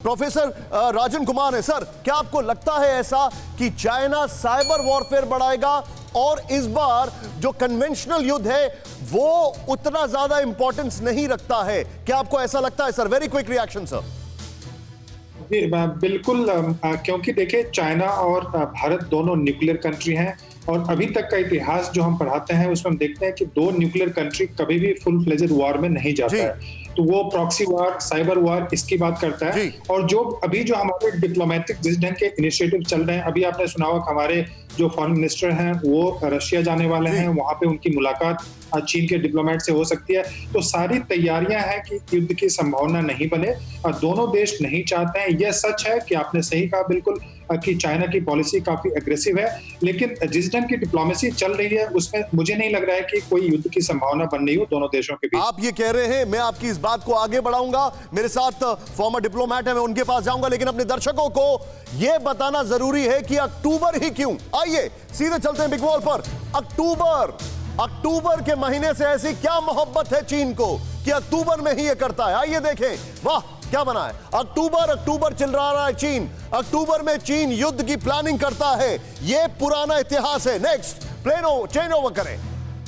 Professor Rajan Kumar है। Sir, क्या आपको लगता है ऐसा कि चाइना साइबर वॉरफेयर बढ़ाएगा और इस बार जो कन्वेंशनल युद्ध है वो उतना ज्यादा इंपॉर्टेंस नहीं रखता है? क्या आपको ऐसा लगता है sir? Very quick reaction sir. जी बिल्कुल, क्योंकि देखिए चाइना और भारत दोनों न्यूक्लियर कंट्री हैं और अभी तक का इतिहास जो हम पढ़ाते हैं उसमें हम देखते हैं कि दो न्यूक्लियर कंट्री कभी भी फुल फ्लेजेड वॉर में नहीं जाता है। तो वो प्रॉक्सी वॉर, साइबर वॉर इसकी बात करता है। और जो हमारे डिप्लोमेटिक जिस ढंग के इनिशिएटिव चल रहे हैं, अभी आपने सुना होगा कि हमारे जो फॉरेन मिनिस्टर हैं वो रशिया जाने वाले हैं, वहां पे उनकी मुलाकात चीन के डिप्लोमेट से हो सकती है। तो सारी तैयारियां हैं कि युद्ध की संभावना नहीं बने और दोनों देश नहीं चाहते हैं। यह सच है कि आपने सही कहा बिल्कुल कि चाइना की पॉलिसी काफी एग्रेसिव है, लेकिन जिस ढंग की डिप्लोमेसी चल रही है उसमें मुझे नहीं लग रहा है कि कोई युद्ध की संभावना बन रही हो दोनों देशों के बीच। आप ये कह रहे हैं, मैं आपकी इस बात को आगे बढ़ाऊंगा। मेरे साथ फॉर्मर डिप्लोमेट है, मैं उनके पास जाऊंगा, लेकिन अपने दर्शकों को यह बताना जरूरी है कि अक्टूबर ही क्यों। आइए सीधे चलते हैं बिग वॉल पर। अक्टूबर के महीने से ऐसी क्या मोहब्बत है चीन को कि अक्टूबर में ही ये करता है? आइए देखें, वाह क्या बना है। अक्टूबर चिल रहा है चीन। अक्टूबर में चीन युद्ध की प्लानिंग करता है, यह पुराना इतिहास है। नेक्स्ट चेंज ओवर करें।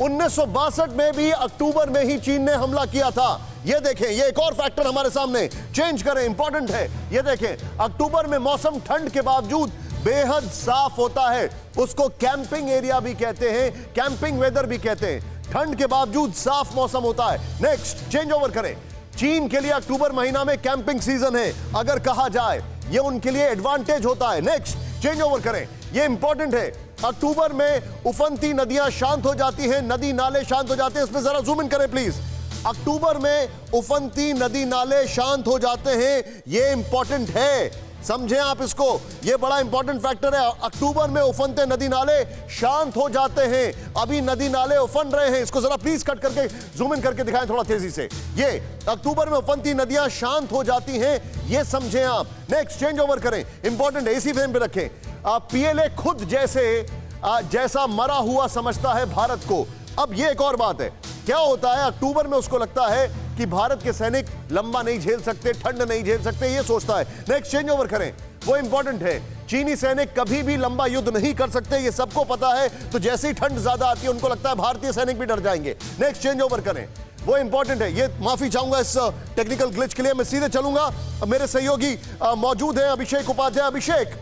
1962 में भी अक्टूबर में ही चीन ने हमला किया था। ये देखें, ये एक और फैक्टर हमारे सामने। चेंज करें, इंपॉर्टेंट है। ये देखें, अक्टूबर में मौसम ठंड के बावजूद बेहद साफ होता है। उसको कैंपिंग एरिया भी कहते हैं, कैंपिंग वेदर भी कहते हैं। ठंड के बावजूद साफ मौसम होता है। नेक्स्ट चेंज ओवर करें। चीन के लिए अक्टूबर महीना में कैंपिंग सीजन है, अगर कहा जाए ये उनके लिए एडवांटेज होता है। नेक्स्ट चेंज ओवर करें, ये इंपॉर्टेंट है। अक्टूबर में उफनती नदियां शांत हो जाती हैं, नदी नाले शांत हो जाते हैं। इसमें जरा जूम इन करें प्लीज। अक्टूबर में उफनती नदी नाले शांत हो जाते हैं, ये इंपॉर्टेंट है, समझें आप इसको। यह बड़ा इंपॉर्टेंट फैक्टर है। अक्टूबर में उफनते नदी नाले शांत हो जाते हैं। अभी नदी नाले उफन रहे हैं। इसको जरा प्लीज कट करके जूम इन करके दिखाएं थोड़ा तेजी से। ये अक्टूबर में उफनती नदियां शांत हो जाती हैं, ये समझें आप। नेक्स्ट चेंज ओवर करें, इंपॉर्टेंट है, इसी फ्रेम पे रखें। पीएलए खुद जैसा मरा हुआ समझता है भारत को। अब ये एक और बात है, क्या होता है अक्टूबर में उसको लगता है कि भारत के सैनिक लंबा नहीं झेल सकते, ठंड नहीं झेल सकते, ये सोचता है। नेक्स्ट चेंज ओवर करें, वो इंपॉर्टेंट है। चीनी सैनिक कभी भी लंबा युद्ध नहीं कर सकते, ये सबको पता है। तो जैसे ही ठंड ज्यादा आती है उनको लगता है भारतीय सैनिक भी डर जाएंगे। नेक्स्ट चेंज ओवर करें, वो इंपॉर्टेंट है। ये माफी चाहूंगा इस टेक्निकल ग्लिच के लिए। मैं सीधे चलूंगा, मेरे सहयोगी मौजूद हैं, अभिषेक उपाध्याय। अभिषेक,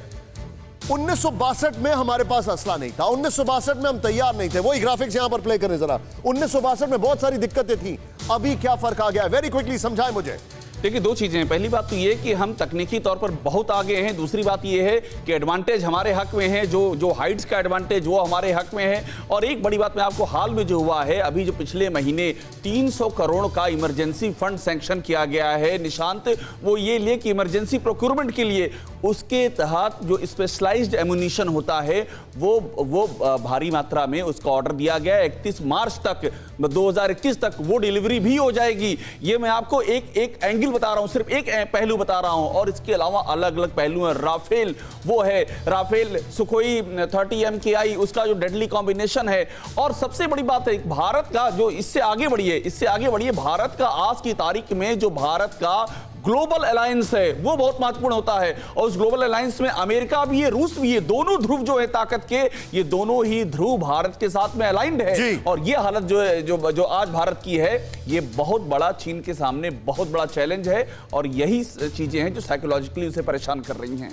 1962 में हमारे पास असला नहीं था, 1962 में हम तैयार नहीं थे। वही ग्राफिक्स यहां पर प्ले करें जरा। 1962 में बहुत सारी दिक्कतें थी, अभी क्या फर्क आ गया है? वेरी क्विकली समझाएं मुझे। देखिए, दो चीजें हैं। पहली बात तो ये कि हम तकनीकी तौर पर बहुत आगे हैं। दूसरी बात ये है कि एडवांटेज हमारे हक में है, जो हाइट्स का एडवांटेज वो हमारे हक में है। और एक बड़ी बात मैं आपको हाल में जो हुआ है, अभी जो पिछले महीने 300 करोड़ का इमरजेंसी फंड सैंक्शन किया गया है निशांत, वो ये लिए कि इमरजेंसी प्रोक्योरमेंट के लिए उसके तहत जो स्पेशलाइज्ड एमुनिशन होता है वो भारी मात्रा में उसका ऑर्डर दिया गया। 31 मार्च तक 2021 तक वो डिलीवरी भी हो जाएगी। ये मैं आपको एक एंगल बता रहा हूं, सिर्फ एक पहलू बता रहा हूं, और इसके अलावा अलग अलग पहलू हैं। राफेल, वो है राफेल सुखोई 30 MKI, उसका जो डेडली कॉम्बिनेशन है। और सबसे बड़ी बात है भारत का, जो इससे आगे बढ़िए भारत का आज की तारीख में जो भारत का ग्लोबल अलायंस है वो बहुत महत्वपूर्ण होता है। और उस ग्लोबल अलायंस में अमेरिका भी है, रूस भी है, दोनों ध्रुव जो है ताकत के, ये दोनों ही ध्रुव भारत के साथ में अलाइंड है। और ये हालत जो है, जो आज भारत की है, ये बहुत बड़ा चीन के सामने बहुत बड़ा चैलेंज है। और यही चीजें हैं जो साइकोलॉजिकली उसे परेशान कर रही हैं।